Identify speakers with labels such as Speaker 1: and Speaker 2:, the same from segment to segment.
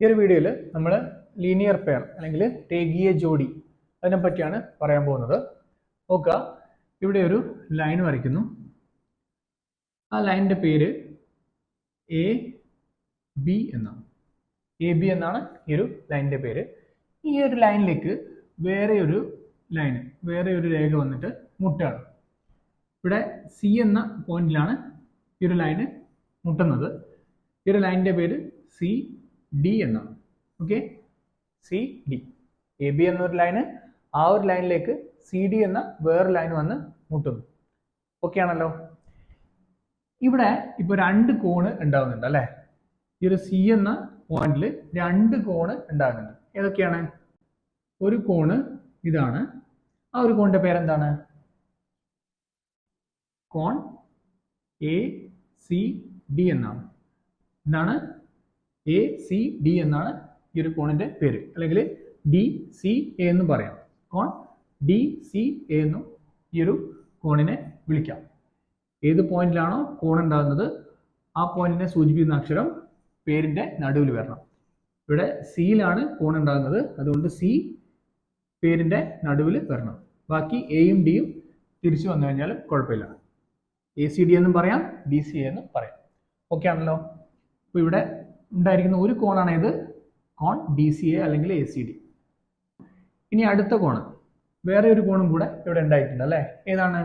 Speaker 1: ഈ ഒരു വീഡിയോയിൽ നമ്മൾ ലീനിയർ പെയർ അല്ലെങ്കിൽ രേഖീയ ജോഡി അതിനെ പറ്റിയാണ് പറയാൻ പോകുന്നത്. നോക്കുക, ഇവിടെ ഒരു ലൈൻ വരയ്ക്കുന്നു. ആ ലൈനിന്റെ പേര് എ ബി എന്നാണ്. എ ബി എന്നാണ് ഈ ഒരു ലൈനിന്റെ പേര്. ഈ ഒരു ലൈനിലേക്ക് വേറെ ഒരു രേഖ വന്നിട്ട് മുട്ടാണ്. ഇവിടെ സി എന്ന പോയിന്റിലാണ് ഈ ഒരു ലൈന് മുട്ടുന്നത്. ഈ ഒരു ലൈനിന്റെ പേര് സി ഡി എന്നാണ്. Okay, C D. A B എന്നൊരു ലൈന്, ആ ഒരു ലൈനിലേക്ക് സി ഡി എന്ന വേറെ ലൈൻ വന്ന് മുട്ടുന്നു. ഓക്കെ ആണല്ലോ. ഇവിടെ ഇപ്പൊ രണ്ട് കോണ് ഉണ്ടാവുന്നുണ്ട് അല്ലെ. ഈ ഒരു സി എന്ന പോയിന്റിൽ രണ്ട് കോണ് ഉണ്ടാകുന്നുണ്ട്. ഏതൊക്കെയാണ്? ഒരു കോണ് ഇതാണ്. ആ ഒരു കോണിന്റെ പേരെന്താണ്? കോൺ എ സി ഡി എന്നാണ്. എന്താണ്? എ സി ഡി എന്നാണ് ഈ ഒരു കോണിന്റെ പേര്, അല്ലെങ്കിൽ ഡി സി എ എന്നും പറയാം. കോൺ ഡി സി എ എന്നും ഈ ഒരു കോണിനെ വിളിക്കാം. ഏത് പോയിന്റിലാണോ കോൺ ഉണ്ടാകുന്നത് ആ പോയിന്റിനെ സൂചിപ്പിക്കുന്ന അക്ഷരം പേരിന്റെ നടുവിൽ വരണം. ഇവിടെ സിയിലാണ് കോൺ ഉണ്ടാകുന്നത്, അതുകൊണ്ട് സി പേരിന്റെ നടുവിൽ വരണം. ബാക്കി എയും ഡിയും തിരിച്ചു വന്നു കഴിഞ്ഞാൽ കുഴപ്പമില്ല. എ സി ഡി എന്നും പറയാം, ഡി സി എ എന്നും പറയാം. ഓക്കെ ആണല്ലോ. അപ്പോൾ ഇവിടെ ഉണ്ടായിരിക്കുന്ന ഒരു കോണാണ് ഇത്, കോൺ ഡി സി എ അല്ലെങ്കിൽ എ സി ഡി. ഇനി അടുത്ത കോണ്, വേറെ ഒരു കോണും കൂടെ ഇവിടെ ഉണ്ടായിട്ടുണ്ട് അല്ലെ. ഏതാണ്?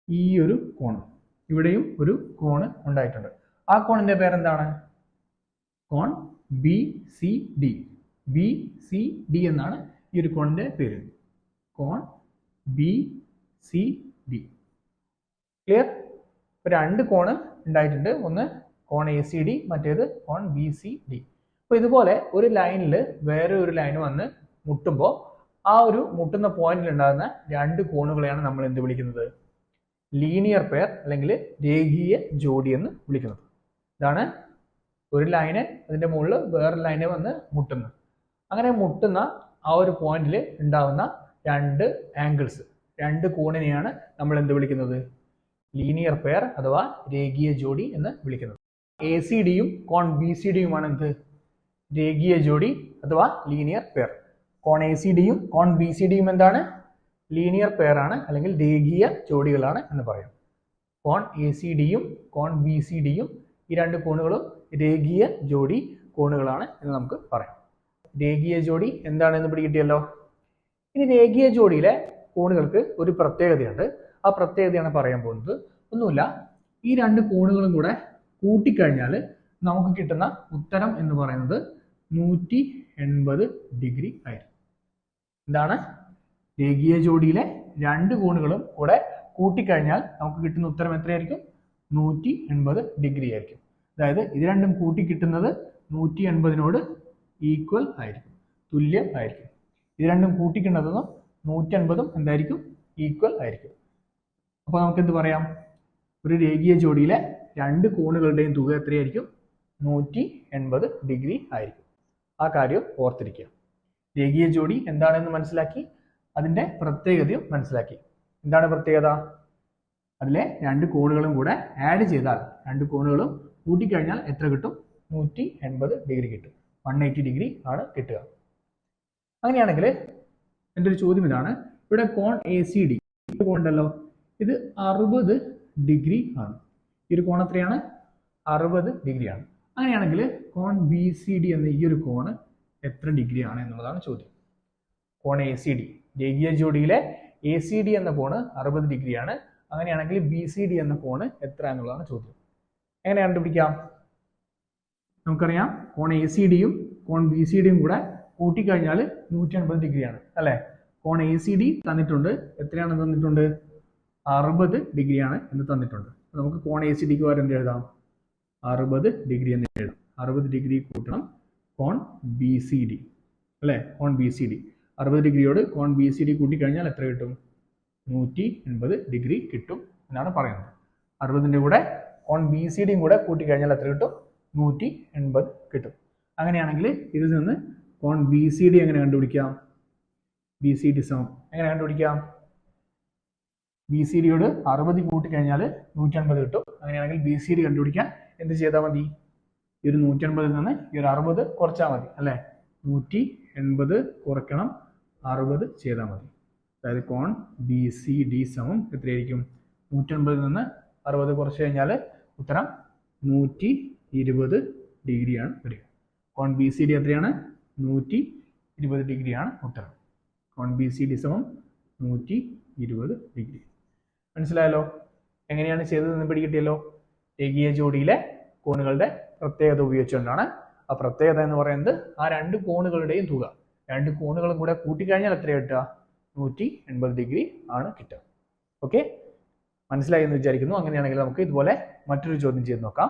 Speaker 1: ഈ ഒരു കോണ്. ഇവിടെയും ഒരു കോണ് ഉണ്ടായിട്ടുണ്ട്. ആ കോണിന്റെ പേരെന്താണ്? കോൺ B C D. B C D എന്നാണ് ഈ ഒരു കോണിന്റെ പേര്. കോൺ ബി സി ഡി. ക്ലിയർ? രണ്ട് കോണ് ഉണ്ടായിട്ടുണ്ട്. ഒന്ന് കോൺ എ സി ഡി, മറ്റേത് കോൺ ബി സി ഡി. അപ്പൊ ഇതുപോലെ ഒരു ലൈനിൽ വേറെ ഒരു ലൈൻ വന്ന് മുട്ടുമ്പോൾ ആ ഒരു മുട്ടുന്ന പോയിന്റിൽ ഉണ്ടാകുന്ന രണ്ട് കോണുകളെയാണ് നമ്മൾ എന്ത് വിളിക്കുന്നത്? ലീനിയർ പെയർ അല്ലെങ്കിൽ രേഖീയ ജോഡി എന്ന് വിളിക്കുന്നത്. ഇതാണ് ഒരു ലൈന്, അതിന്റെ മുകളിൽ വേറെ ലൈനെ വന്ന് മുട്ടുന്നു. അങ്ങനെ മുട്ടുന്ന ആ ഒരു പോയിന്റിൽ ഉണ്ടാകുന്ന രണ്ട് ആംഗിൾസ്, രണ്ട് കോണിനെയാണ് നമ്മൾ എന്ത് വിളിക്കുന്നത്? ലീനിയർ പെയർ അഥവാ രേഖീയ ജോഡി എന്ന് വിളിക്കുന്നത്. എ സി ഡിയും കോൺ ബി സി ഡിയുമാണ് എന്ത്? രേഖീയ ജോഡി അഥവാ ലീനിയർ പെയർ. കോൺ എ സി ഡിയും കോൺ ബി സി ഡിയും എന്താണ്? ലീനിയർ പെയർ ആണ്, അല്ലെങ്കിൽ രേഖീയ ജോഡികളാണ് എന്ന് പറയാം. കോൺ എ സി ഡിയും കോൺ ബി സി ഡിയും ഈ രണ്ട് കോണുകളും രേഖീയ ജോഡി കോണുകളാണ് എന്ന് നമുക്ക് പറയാം. രേഖീയ ജോഡി എന്താണെന്ന് പിടികിട്ടിയല്ലോ. ഇനി രേഖീയ ജോഡിയിലെ കോണുകൾക്ക് ഒരു പ്രത്യേകതയുണ്ട്. ആ പ്രത്യേകതയാണ് പറയാൻ പോകുന്നത്. ഒന്നുമില്ല, ഈ രണ്ട് കോണുകളും കൂടെ കൂട്ടിക്കഴിഞ്ഞാൽ നമുക്ക് കിട്ടുന്ന ഉത്തരം എന്ന് പറയുന്നത് 180 ഡിഗ്രി ആയിരിക്കും. എന്താണ്? രേഖീയ ജോഡിയിലെ രണ്ട് കോണുകളും കൂടെ കൂട്ടിക്കഴിഞ്ഞാൽ നമുക്ക് കിട്ടുന്ന ഉത്തരം എത്രയായിരിക്കും? 180 ഡിഗ്രി ആയിരിക്കും. അതായത് ഇത് രണ്ടും കൂട്ടി കിട്ടുന്നത് 180നോട് ഈക്വൽ ആയിരിക്കും, തുല്യം ആയിരിക്കും. ഇത് രണ്ടും കൂട്ടിക്കിട്ടുന്നതും 180ഉം എന്തായിരിക്കും? ഈക്വൽ ആയിരിക്കും. അപ്പോൾ നമുക്ക് എന്ത് പറയാം? ഒരു രേഖീയ ജോഡിയിലെ രണ്ട് കോണുകളുടെയും തുക എത്രയായിരിക്കും? 180 ഡിഗ്രി ആയിരിക്കും. ആ കാര്യം ഓർത്തിരിക്കുക. രേഖീയ ജോഡി എന്താണെന്ന് മനസ്സിലാക്കി, അതിന്റെ പ്രത്യേകതയും മനസ്സിലാക്കി. എന്താണ് പ്രത്യേകത? അതിലെ രണ്ട് കോണുകളും കൂടെ ആഡ് ചെയ്താൽ, രണ്ട് കോണുകളും കൂട്ടിക്കഴിഞ്ഞാൽ എത്ര കിട്ടും? 180 ഡിഗ്രി കിട്ടും. 180 ഡിഗ്രി ആണ് കിട്ടുക. അങ്ങനെയാണെങ്കിൽ എൻ്റെ ഒരു ചോദ്യം ഇതാണ്. ഇവിടെ കോൺ എ സി ഡി ഉണ്ടല്ലോ, ഇത് 60 ഡിഗ്രി ആണ്. ഈ ഒരു കോൺ എത്രയാണ്? 60 ഡിഗ്രിയാണ്. അങ്ങനെയാണെങ്കിൽ കോൺ ബി സി ഡി എന്ന ഈ ഒരു കോണ് എത്ര ഡിഗ്രി ആണ് എന്നുള്ളതാണ് ചോദ്യം. കോൺ എ സി ഡി, രേഖീയ ജോഡിയിലെ എ സി ഡി എന്ന കോണ് 60 ഡിഗ്രിയാണ്. അങ്ങനെയാണെങ്കിൽ ബി സി ഡി എന്ന കോണ് എത്ര എന്നുള്ളതാണ് ചോദ്യം. എങ്ങനെ കണ്ടുപിടിക്കാം? നമുക്കറിയാം, കോൺ എ സി ഡിയും കോൺ ബി സി ഡിയും കൂടെ കൂട്ടിക്കഴിഞ്ഞാൽ 180 ഡിഗ്രിയാണ് അല്ലെ. കോൺ എ സി ഡി തന്നിട്ടുണ്ട്, എത്രയാണ് തന്നിട്ടുണ്ട്? 60 ഡിഗ്രിയാണ് എന്ന് തന്നിട്ടുണ്ട്. നമുക്ക് കോൺ എ സി ഡിക്ക് പകരം എന്ത് എഴുതാം? 60 ഡിഗ്രി എന്ന് എഴുതാം. 60 ഡിഗ്രി കൂട്ടണം കോൺ ബി സി ഡി അല്ലെ. കോൺ ബി സി ഡി 60 ഡിഗ്രിയോട് കോൺ ബി സി ഡി കൂട്ടിക്കഴിഞ്ഞാൽ എത്ര കിട്ടും? 180 ഡിഗ്രി കിട്ടും എന്നാണ് പറയുന്നത്. 60ന്റെ കൂടെ കോൺ ബി സി ഡിയും കൂടെ കൂട്ടിക്കഴിഞ്ഞാൽ എത്ര കിട്ടും? 180 കിട്ടും. അങ്ങനെയാണെങ്കിൽ ഇതിൽ നിന്ന് കോൺ ബി സി ഡി എങ്ങനെ കണ്ടുപിടിക്കാം? ബി സി ഡി സമം എങ്ങനെ കണ്ടുപിടിക്കാം? ബി സി ഡിയോട് 60 കൂട്ടിക്കഴിഞ്ഞാൽ 180 കിട്ടും. അങ്ങനെയാണെങ്കിൽ ബി സി ഡി കണ്ടുപിടിക്കാൻ എന്ത് ചെയ്താൽ മതി? ഈ ഒരു 180 നിന്ന് ഈ ഒരു 60 കുറച്ചാൽ മതി അല്ലേ. 180 കുറയ്ക്കണം 60 ചെയ്താൽ മതി. അതായത് കോൺ ബി സി ഡി സമം എത്രയായിരിക്കും? 180 നിന്ന് 60 കുറച്ച് കഴിഞ്ഞാൽ ഉത്തരം 120 ഡിഗ്രിയാണ് വരിക. കോൺ ബി സി ഡി എത്രയാണ്? 120 ഡിഗ്രിയാണ് ഉത്തരം. കോൺ ബി സി ഡി സമം 120 ഡിഗ്രി. മനസ്സിലായല്ലോ? എങ്ങനെയാണ് ചെയ്തതെന്ന് പിടികിട്ടിയല്ലോ? രേഖീയ ജോഡിയിലെ കോണുകളുടെ പ്രത്യേകത ഉപയോഗിച്ചുകൊണ്ടാണ്. ആ പ്രത്യേകത എന്ന് പറയുന്നത് ആ രണ്ട് കോണുകളുടെയും തുക. രണ്ട് കോണുകളും കൂടെ കൂട്ടിക്കഴിഞ്ഞാൽ എത്ര കിട്ടുക? 180 ഡിഗ്രി ആണ് കിട്ടുക. ഓക്കെ, മനസ്സിലായി എന്ന് വിചാരിക്കുന്നു. അങ്ങനെയാണെങ്കിൽ നമുക്ക് ഇതുപോലെ മറ്റൊരു ചോദ്യം ചെയ്ത് നോക്കാം.